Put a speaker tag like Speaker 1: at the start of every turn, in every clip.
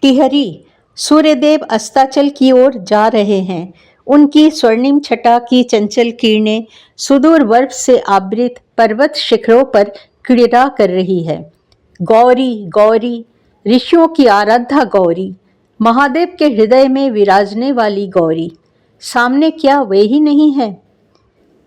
Speaker 1: टिहरी सूर्यदेव अस्ताचल की ओर जा रहे हैं। उनकी स्वर्णिम छटा की चंचल किरणें सुदूर बर्फ से आवृत पर्वत शिखरों पर क्रीड़ा कर रही है। गौरी गौरी, ऋषियों की आराध्या गौरी, महादेव के हृदय में विराजने वाली गौरी, सामने क्या वे ही नहीं है।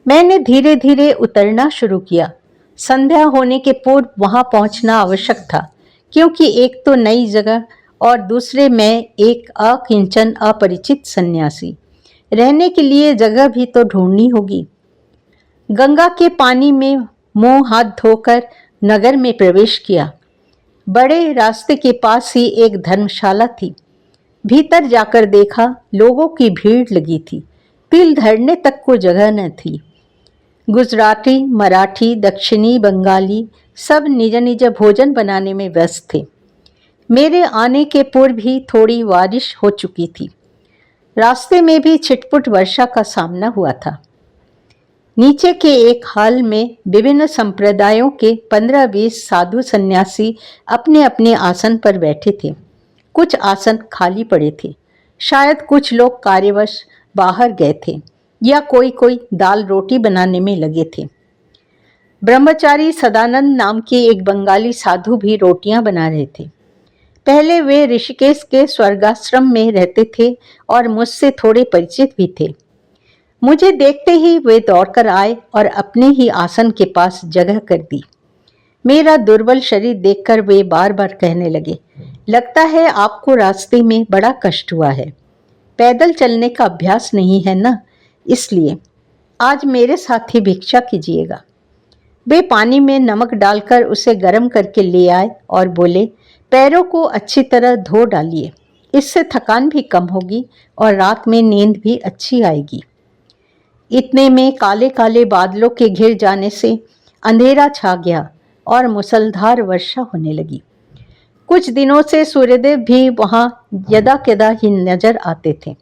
Speaker 1: मैंने धीरे धीरे उतरना शुरू किया। संध्या होने के पूर्व वहां पहुंचना आवश्यक था, क्योंकि एक तो नई जगह और दूसरे मैं एक अकिंचन अपरिचित सन्यासी। रहने के लिए जगह भी तो ढूंढनी होगी। गंगा के पानी में मुंह हाथ धोकर नगर में प्रवेश किया। बड़े रास्ते के पास ही एक धर्मशाला थी। भीतर जाकर देखा, लोगों की भीड़ लगी थी। तिल धरने तक को जगह न थी। गुजराती, मराठी, दक्षिणी, बंगाली सब निज निज भोजन बनाने में व्यस्त थे। मेरे आने के पूर्व ही थोड़ी बारिश हो चुकी थी। रास्ते में भी छिटपुट वर्षा का सामना हुआ था। नीचे के एक हाल में विभिन्न संप्रदायों के 15-20 साधु सन्यासी अपने अपने आसन पर बैठे थे। कुछ आसन खाली पड़े थे। शायद कुछ लोग कार्यवश बाहर गए थे या कोई कोई दाल रोटी बनाने में लगे थे। ब्रह्मचारी सदानंद नाम के एक बंगाली साधु भी रोटियां बना रहे थे। पहले वे ऋषिकेश के स्वर्गाश्रम में रहते थे और मुझसे थोड़े परिचित भी थे। मुझे देखते ही वे दौड़कर आए और अपने ही आसन के पास जगह कर दी। मेरा दुर्बल शरीर देखकर वे बार बार कहने लगे, लगता है आपको रास्ते में बड़ा कष्ट हुआ है। पैदल चलने का अभ्यास नहीं है ना, इसलिए आज मेरे साथ ही भिक्षा कीजिएगा। वे पानी में नमक डालकर उसे गर्म करके ले आए और बोले, पैरों को अच्छी तरह धो डालिए, इससे थकान भी कम होगी और रात में नींद भी अच्छी आएगी। इतने में काले काले बादलों के घिर जाने से अंधेरा छा गया और मूसलधार वर्षा होने लगी। कुछ दिनों से सूर्यदेव भी वहां यदा कदा ही नजर आते थे।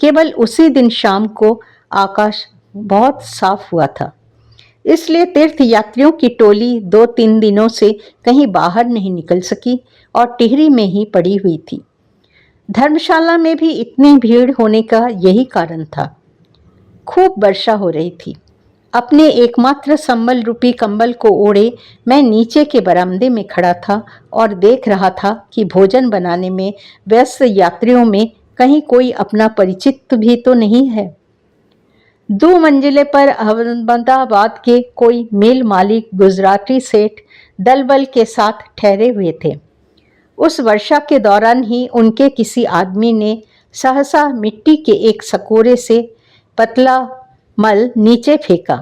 Speaker 1: केवल उसी दिन शाम को आकाश बहुत साफ हुआ था, इसलिए तीर्थ यात्रियों की टोली 2-3 दिनों से कहीं बाहर नहीं निकल सकी और टिहरी में ही पड़ी हुई थी। धर्मशाला में भी इतनी भीड़ होने का यही कारण था। खूब वर्षा हो रही थी। अपने एकमात्र संबल रूपी कंबल को ओढ़े मैं नीचे के बरामदे में खड़ा था और देख रहा था कि भोजन बनाने में व्यस्त यात्रियों में कहीं कोई अपना परिचित भी तो नहीं है। 2 मंजिले पर अहमदाबाद के कोई मिल मालिक गुजराती सेठ दल बल के साथ ठहरे हुए थे। उस वर्षा के दौरान ही उनके किसी आदमी ने सहसा मिट्टी के एक सकोरे से पतला मल नीचे फेंका।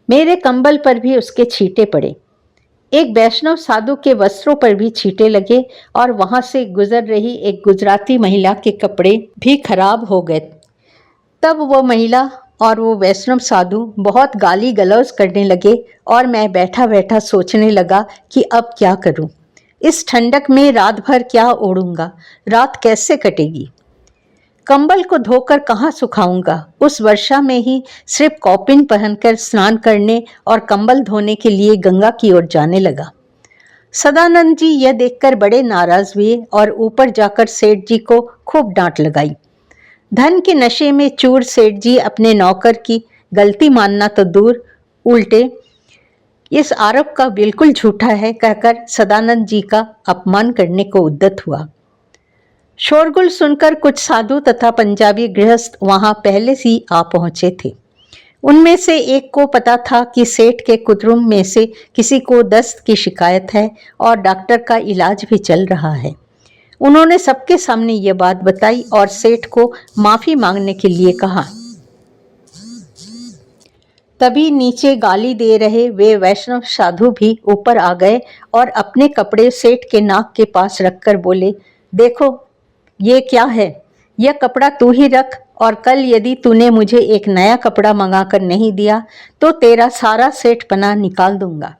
Speaker 1: मेरे कंबल पर भी उसके छींटे पड़े। एक वैष्णव साधु के वस्त्रों पर भी छींटे लगे और वहां से गुजर रही एक गुजराती महिला के कपड़े भी खराब हो गए। तब वो महिला और वो वैष्णव साधु बहुत गाली गलौज करने लगे और मैं बैठा बैठा सोचने लगा कि अब क्या करूं। इस ठंडक में रात भर क्या ओढ़ूंगा, रात कैसे कटेगी। कंबल को धोकर कहाँ सुखाऊंगा। उस वर्षा में ही सिर्फ कॉपिन पहनकर स्नान करने और कंबल धोने के लिए गंगा की ओर जाने लगा। सदानंद जी यह देखकर बड़े नाराज हुए और ऊपर जाकर सेठ जी को खूब डांट लगाई। धन के नशे में चूर सेठ जी अपने नौकर की गलती मानना तो दूर, उल्टे इस आरोप का बिल्कुल झूठा है कहकर सदानंद जी का अपमान करने को उद्यत हुआ। शोरगुल सुनकर कुछ साधु तथा पंजाबी गृहस्थ वहां पहले से ही आ पहुंचे थे। उनमें से एक को पता था कि सेठ के कुटुंब में से किसी को दस्त की शिकायत है और डॉक्टर का इलाज भी चल रहा है। उन्होंने सबके सामने ये बात बताई और सेठ को माफी मांगने के लिए कहा। तभी नीचे गाली दे रहे वे वैष्णव साधु भी ऊपर आ गए और अपने कपड़े सेठ के नाक के पास रखकर बोले, देखो ये क्या है, यह कपड़ा तू ही रख और कल यदि तूने मुझे एक नया कपड़ा मंगाकर नहीं दिया तो तेरा सारा सेठपना निकाल दूंगा।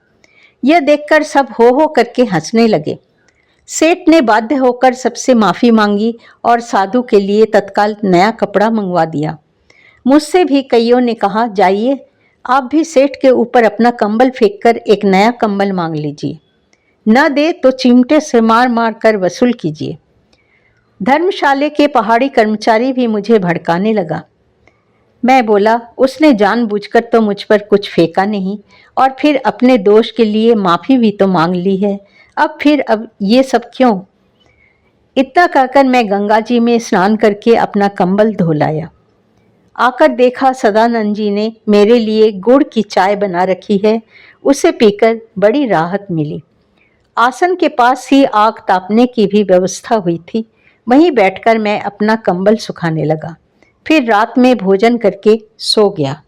Speaker 1: यह देखकर सब हो करके हंसने लगे। सेठ ने बाध्य होकर सबसे माफी मांगी और साधु के लिए तत्काल नया कपड़ा मंगवा दिया। मुझसे भी कईयों ने कहा, जाइए आप भी सेठ के ऊपर अपना कंबल फेंककर एक नया कंबल मांग लीजिए, न दे तो चिमटे से मार मार कर वसूल कीजिए। धर्मशाले के पहाड़ी कर्मचारी भी मुझे भड़काने लगा। मैं बोला, उसने जानबूझकर तो मुझ पर कुछ फेंका नहीं, और फिर अपने दोष के लिए माफी भी तो मांग ली है। अब ये सब क्यों? इतना कहकर मैं गंगा जी में स्नान करके अपना कंबल धो लाया। आकर देखा सदानंद जी ने मेरे लिए गुड़ की चाय बना रखी है। उसे पीकर बड़ी राहत मिली। आसन के पास ही आग तापने की भी व्यवस्था हुई थी। वहीं बैठकर मैं अपना कंबल सुखाने लगा। फिर रात में भोजन करके सो गया।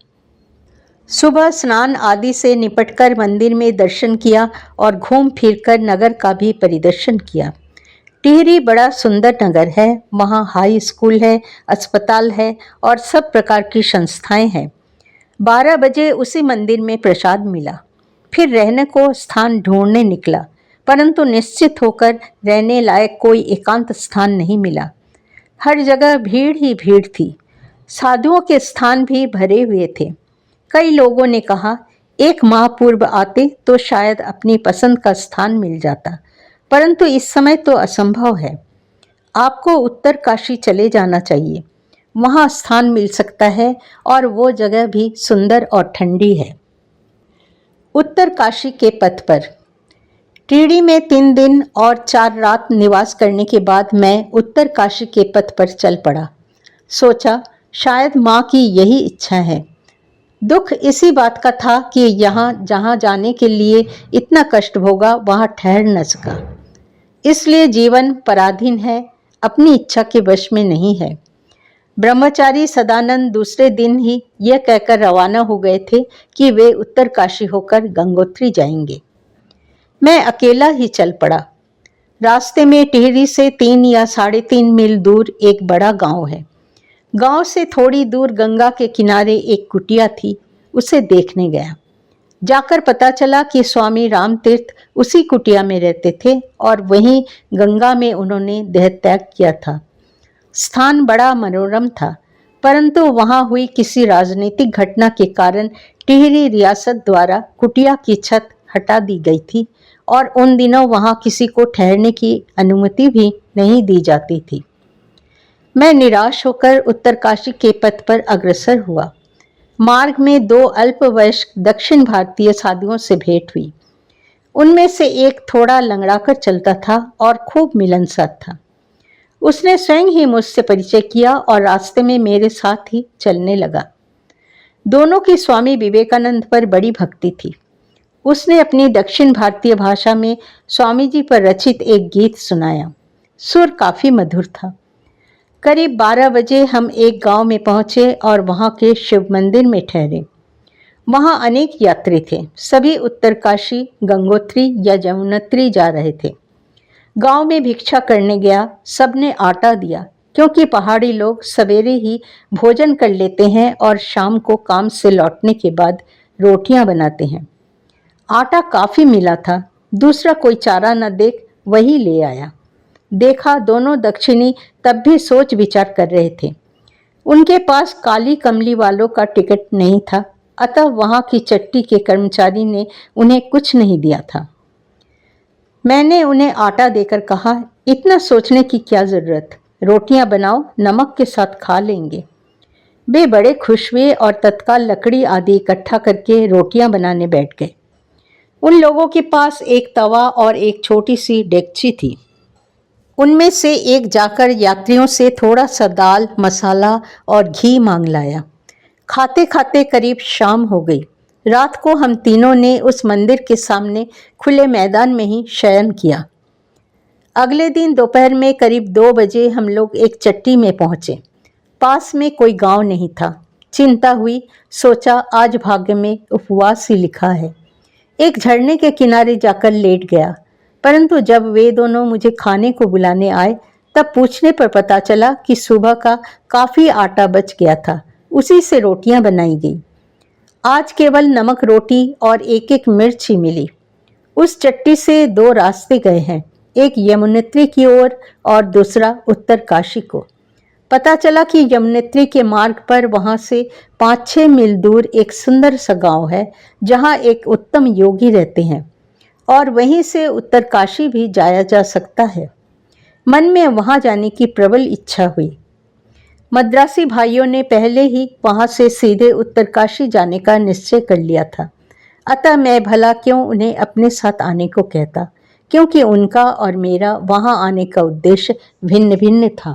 Speaker 1: सुबह स्नान आदि से निपटकर मंदिर में दर्शन किया और घूम फिरकर नगर का भी परिदर्शन किया। टिहरी बड़ा सुंदर नगर है। वहाँ हाई स्कूल है, अस्पताल है और सब प्रकार की संस्थाएं हैं। 12 बजे उसी मंदिर में प्रसाद मिला। फिर रहने को स्थान ढूंढने निकला, परंतु निश्चित होकर रहने लायक कोई एकांत स्थान नहीं मिला। हर जगह भीड़ ही भीड़ थी। साधुओं के स्थान भी भरे हुए थे। कई लोगों ने कहा, 1 माह पूर्व आते तो शायद अपनी पसंद का स्थान मिल जाता, परंतु इस समय तो असंभव है। आपको उत्तर काशी चले जाना चाहिए, वहाँ स्थान मिल सकता है और वो जगह भी सुंदर और ठंडी है। उत्तर काशी के पथ पर टिहरी में 3 दिन और 4 रात निवास करने के बाद मैं उत्तर काशी के पथ पर चल पड़ा। सोचा, शायद माँ की यही इच्छा है। दुख इसी बात का था कि यहाँ जहाँ जाने के लिए इतना कष्ट भोगा वहाँ ठहर न सका। इसलिए जीवन पराधीन है, अपनी इच्छा के वश में नहीं है। ब्रह्मचारी सदानंद दूसरे दिन ही यह कहकर रवाना हो गए थे कि वे उत्तर काशी होकर गंगोत्री जाएंगे। मैं अकेला ही चल पड़ा। रास्ते में टिहरी से 3 या 3.5 मील दूर एक बड़ा गांव है। गांव से थोड़ी दूर गंगा के किनारे एक कुटिया थी। उसे देखने गया। जाकर पता चला कि स्वामी रामतीर्थ उसी कुटिया में रहते थे और वहीं गंगा में उन्होंने देहत्याग किया था। स्थान बड़ा मनोरम था, परंतु वहां हुई किसी राजनीतिक घटना के कारण टिहरी रियासत द्वारा कुटिया की छत हटा दी गई थी और उन दिनों वहां किसी को ठहरने की अनुमति भी नहीं दी जाती थी। मैं निराश होकर उत्तरकाशी के पथ पर अग्रसर हुआ। मार्ग में 2 अल्पवयस्क दक्षिण भारतीय साधुओं से भेंट हुई। उनमें से एक थोड़ा लंगड़ाकर चलता था और खूब मिलनसार था। उसने स्वयं ही मुझसे परिचय किया और रास्ते में मेरे साथ ही चलने लगा। दोनों की स्वामी विवेकानंद पर बड़ी भक्ति थी। उसने अपनी दक्षिण भारतीय भाषा में स्वामी जी पर रचित एक गीत सुनाया। सुर काफी मधुर था। करीब 12 बजे हम एक गांव में पहुंचे और वहां के शिव मंदिर में ठहरे। वहां अनेक यात्री थे। सभी उत्तरकाशी, गंगोत्री या यमुनोत्री जा रहे थे। गांव में भिक्षा करने गया। सबने आटा दिया, क्योंकि पहाड़ी लोग सवेरे ही भोजन कर लेते हैं और शाम को काम से लौटने के बाद रोटियां बनाते हैं। आटा काफी मिला था। दूसरा कोई चारा न देख वही ले आया। देखा दोनों दक्षिणी तब भी सोच विचार कर रहे थे। उनके पास काली कमली वालों का टिकट नहीं था, अतः वहां की चट्टी के कर्मचारी ने उन्हें कुछ नहीं दिया था। मैंने उन्हें आटा देकर कहा, इतना सोचने की क्या जरूरत, रोटियां बनाओ, नमक के साथ खा लेंगे। वे बड़े खुश हुए और तत्काल लकड़ी आदि इकट्ठा करके रोटियां बनाने बैठ गए। उन लोगों के पास एक तवा और एक छोटी सी डेगची थी। उनमें से एक जाकर यात्रियों से थोड़ा सा दाल, मसाला और घी मांग लाया। खाते खाते करीब शाम हो गई। रात को हम तीनों ने उस मंदिर के सामने खुले मैदान में ही शयन किया। अगले दिन दोपहर में करीब 2 बजे हम लोग एक चट्टी में पहुंचे। पास में कोई गांव नहीं था। चिंता हुई। सोचा, आज भाग्य में उपवास ही लिखा है। एक झरने के किनारे जाकर लेट गया, परंतु जब वे दोनों मुझे खाने को बुलाने आए तब पूछने पर पता चला कि सुबह का काफी आटा बच गया था। उसी से रोटियां बनाई गई। आज केवल नमक रोटी और एक एक मिर्च ही मिली। उस चट्टी से 2 रास्ते गए हैं, एक यमुनोत्री की ओर और दूसरा उत्तरकाशी को। पता चला कि यमुनोत्री के मार्ग पर वहां से 5-6 मील दूर एक सुंदर सा गांव है, जहां एक उत्तम योगी रहते हैं और वहीं से उत्तरकाशी भी जाया जा सकता है। मन में वहां जाने की प्रबल इच्छा हुई। मद्रासी भाइयों ने पहले ही वहां से सीधे उत्तरकाशी जाने का निश्चय कर लिया था, अतः मैं भला क्यों उन्हें अपने साथ आने को कहता, क्योंकि उनका और मेरा वहां आने का उद्देश्य भिन्न भिन्न था।